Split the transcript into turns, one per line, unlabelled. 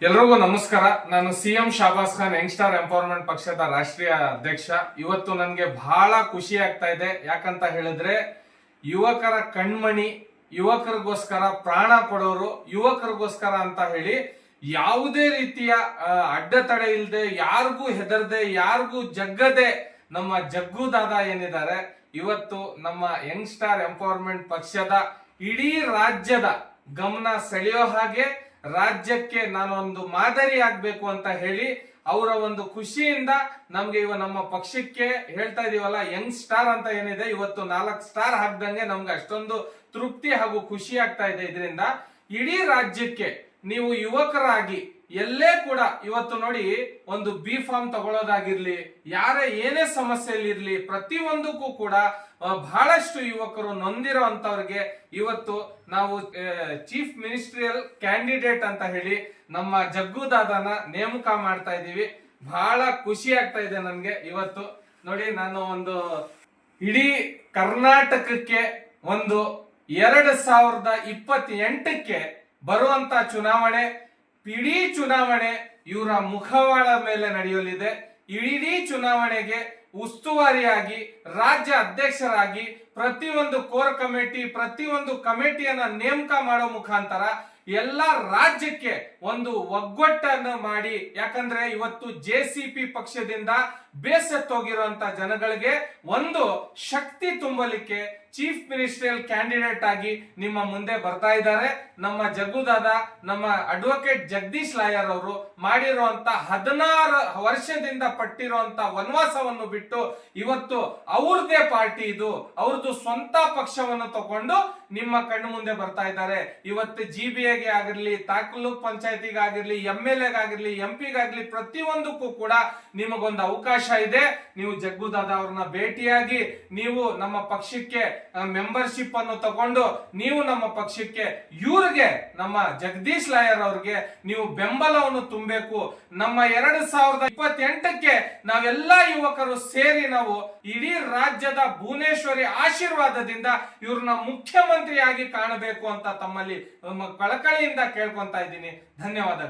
ಎಲ್ರಿಗೂ ನಮಸ್ಕಾರ. ನಾನು ಸಿಎಂ ಶಾಬಾಸ್ ಖಾನ್ ಯಂಗ್ಸ್ಟಾರ್ ಎಂಪವರ್ಮೆಂಟ್ ಪಕ್ಷದ ರಾಷ್ಟ್ರೀಯ ಅಧ್ಯಕ್ಷ. ಇವತ್ತು ನನಗೆ ಬಹಳ ಖುಷಿ ಆಗ್ತಾ ಇದೆ. ಯಾಕಂತ ಹೇಳಿದ್ರೆ ಯುವಕರ ಕಣ್ಮಣಿ, ಯುವಕರಿಗೋಸ್ಕರ ಪ್ರಾಣ ಕೊಡೋರು, ಯುವಕರಿಗೋಸ್ಕರ ಅಂತ ಹೇಳಿ ಯಾವುದೇ ರೀತಿಯ ಅಡ್ಡತಡೆ ಇಲ್ಲದೆ, ಯಾರಿಗೂ ಹೆದರದೆ, ಯಾರಿಗೂ ಜಗ್ಗದೆ ನಮ್ಮ ಜಗ್ಗು ದಾದಾ ಏನಿದ್ದಾರೆ, ಇವತ್ತು ನಮ್ಮ ಯಂಗ್ಸ್ಟಾರ್ ಎಂಪವರ್ಮೆಂಟ್ ಪಕ್ಷದ ಇಡೀ ರಾಜ್ಯದ ಗಮನ ಸೆಳೆಯೋ ಹಾಗೆ ರಾಜ್ಯಕ್ಕೆ ನಾನು ಒಂದು ಮಾದರಿ ಆಗ್ಬೇಕು ಅಂತ ಹೇಳಿ ಅವರ ಒಂದು ಖುಷಿಯಿಂದ ನಮ್ಗೆ ನಮ್ಮ ಪಕ್ಷಕ್ಕೆ ಹೇಳ್ತಾ ಇದೀವಲ್ಲ, ಯಂಗ್ ಸ್ಟಾರ್ ಅಂತ ಏನಿದೆ, ಇವತ್ತು 4 ಸ್ಟಾರ್ ಹಾಕ್ದಂಗೆ ನಮ್ಗೆ ಅಷ್ಟೊಂದು ತೃಪ್ತಿ ಹಾಗೂ ಖುಷಿ ಆಗ್ತಾ ಇದೆ. ಇದರಿಂದ ಇಡೀ ರಾಜ್ಯಕ್ಕೆ ನೀವು ಯುವಕರಾಗಿ ಎಲ್ಲೇ ಕೂಡ ಇವತ್ತು ನೋಡಿ, ಒಂದು ಬಿ ಫಾರ್ಮ್ ತಗೊಳ್ಳೋದಾಗಿರ್ಲಿ, ಯಾರೇ ಏನೇ ಸಮಸ್ಯೆಯಲ್ಲಿರ್ಲಿ, ಪ್ರತಿಯೊಂದಕ್ಕೂ ಕೂಡ ಬಹಳಷ್ಟು ಯುವಕರು ನೊಂದಿರೋ ಅಂತವ್ರಿಗೆ ಇವತ್ತು ನಾವು ಚೀಫ್ ಮಿನಿಸ್ಟ್ರಿಯಲ್ ಕ್ಯಾಂಡಿಡೇಟ್ ಅಂತ ಹೇಳಿ ನಮ್ಮ ಜಗ್ಗು ದಾದಾನ ನೇಮಕ ಮಾಡ್ತಾ ಇದೀವಿ. ಬಹಳ ಖುಷಿ ಆಗ್ತಾ ಇದೆ ನನ್ಗೆ. ಇವತ್ತು ನೋಡಿ, ನಾನು ಒಂದು ಇಡೀ ಕರ್ನಾಟಕಕ್ಕೆ ಒಂದು 2028ಕ್ಕೆ ಬರುವಂತ ಚುನಾವಣೆ, ಇಡೀ ಚುನಾವಣೆ ಇವರ ಮುಖವಾಡ ಮೇಲೆ ನಡೆಯಲಿದೆ. ಇಡೀ ಚುನಾವಣೆಗೆ ಉಸ್ತುವಾರಿಯಾಗಿ ರಾಜ್ಯ ಅಧ್ಯಕ್ಷರಾಗಿ ಪ್ರತಿಯೊಂದು ಕೋರ್ ಕಮಿಟಿ, ಪ್ರತಿಯೊಂದು ಕಮಿಟಿಯನ್ನ ನೇಮಕ ಮಾಡೋ ಮುಖಾಂತರ ಎಲ್ಲ ರಾಜ್ಯಕ್ಕೆ ಒಂದು ಒಗ್ಗಟ್ಟನ್ನು ಮಾಡಿ, ಯಾಕಂದ್ರೆ ಇವತ್ತು ಜೆಸಿಪಿ ಪಕ್ಷದಿಂದ ಬೇಸತ್ತೋಗಿರುವಂತ ಜನಗಳಿಗೆ ಒಂದು ಶಕ್ತಿ ತುಂಬಲಿಕ್ಕೆ ಚೀಫ್ ಮಿನಿಸ್ಟ್ರಿಯಲ್ ಕ್ಯಾಂಡಿಡೇಟ್ ಆಗಿ ನಿಮ್ಮ ಮುಂದೆ ಬರ್ತಾ ಇದ್ದಾರೆ. ನಮ್ಮ ಜಗ್ಗು ದಾದಾ, ನಮ್ಮ ಅಡ್ವೊಕೇಟ್ ಜಗದೀಶ್ ಲಾಯರ್ ಅವರು ಮಾಡಿರುವಂತ 16 ವರ್ಷದಿಂದ ಪಟ್ಟಿರುವಂತ ವನವಾಸವನ್ನು ಬಿಟ್ಟು ಇವತ್ತು ಅವ್ರದೇ ಪಾರ್ಟಿ, ಇದು ಅವ್ರದ್ದು ಸ್ವಂತ ಪಕ್ಷವನ್ನು ತಗೊಂಡು ನಿಮ್ಮ ಕಣ್ಣು ಮುಂದೆ ಬರ್ತಾ ಇದ್ದಾರೆ. ಇವತ್ತು ಜಿಬಿಎಗೆ ಆಗಿರ್ಲಿ, ತಾಲೂಕ್ ಪಂಚಾಯತಿಗಾಗಿರ್ಲಿ, MLA-ಗಾಗಿರ್ಲಿ, MP-ಗಾಗಿರ್ಲಿ, ಪ್ರತಿಯೊಂದಕ್ಕೂ ಕೂಡ ನಿಮಗೊಂದು ಅವಕಾಶ ಇದೆ. ನೀವು ಜಗ್ಗು ದಾದಾ ಅವ್ರನ್ನ ಭೇಟಿಯಾಗಿ ನೀವು ನಮ್ಮ ಪಕ್ಷಕ್ಕೆ ಮೆಂಬರ್ಶಿಪ್ ಅನ್ನು ತಗೊಂಡು ನೀವು ನಮ್ಮ ಪಕ್ಷಕ್ಕೆ ಇವ್ರಿಗೆ, ನಮ್ಮ ಜಗದೀಶ್ ಲಾಯರ್ ಅವ್ರಿಗೆ ನೀವು ಬೆಂಬಲವನ್ನು ತುಂಬಬೇಕು. ನಮ್ಮ 2028ಕ್ಕೆ ನಾವೆಲ್ಲ ಯುವಕರು ಸೇರಿ ನಾವು ಇಡೀ ರಾಜ್ಯದ ಭುವನೇಶ್ವರಿ ಆಶೀರ್ವಾದದಿಂದ ಇವ್ರನ್ನ ಮುಖ್ಯಮಂತ್ರಿಯಾಗಿ ಕಾಣಬೇಕು ಅಂತ ತಮ್ಮಲ್ಲಿ ಕಳಕಳಿಯಿಂದ ಕೇಳ್ಕೊಂತಾ ಇದ್ದೀನಿ. ಧನ್ಯವಾದಗಳು.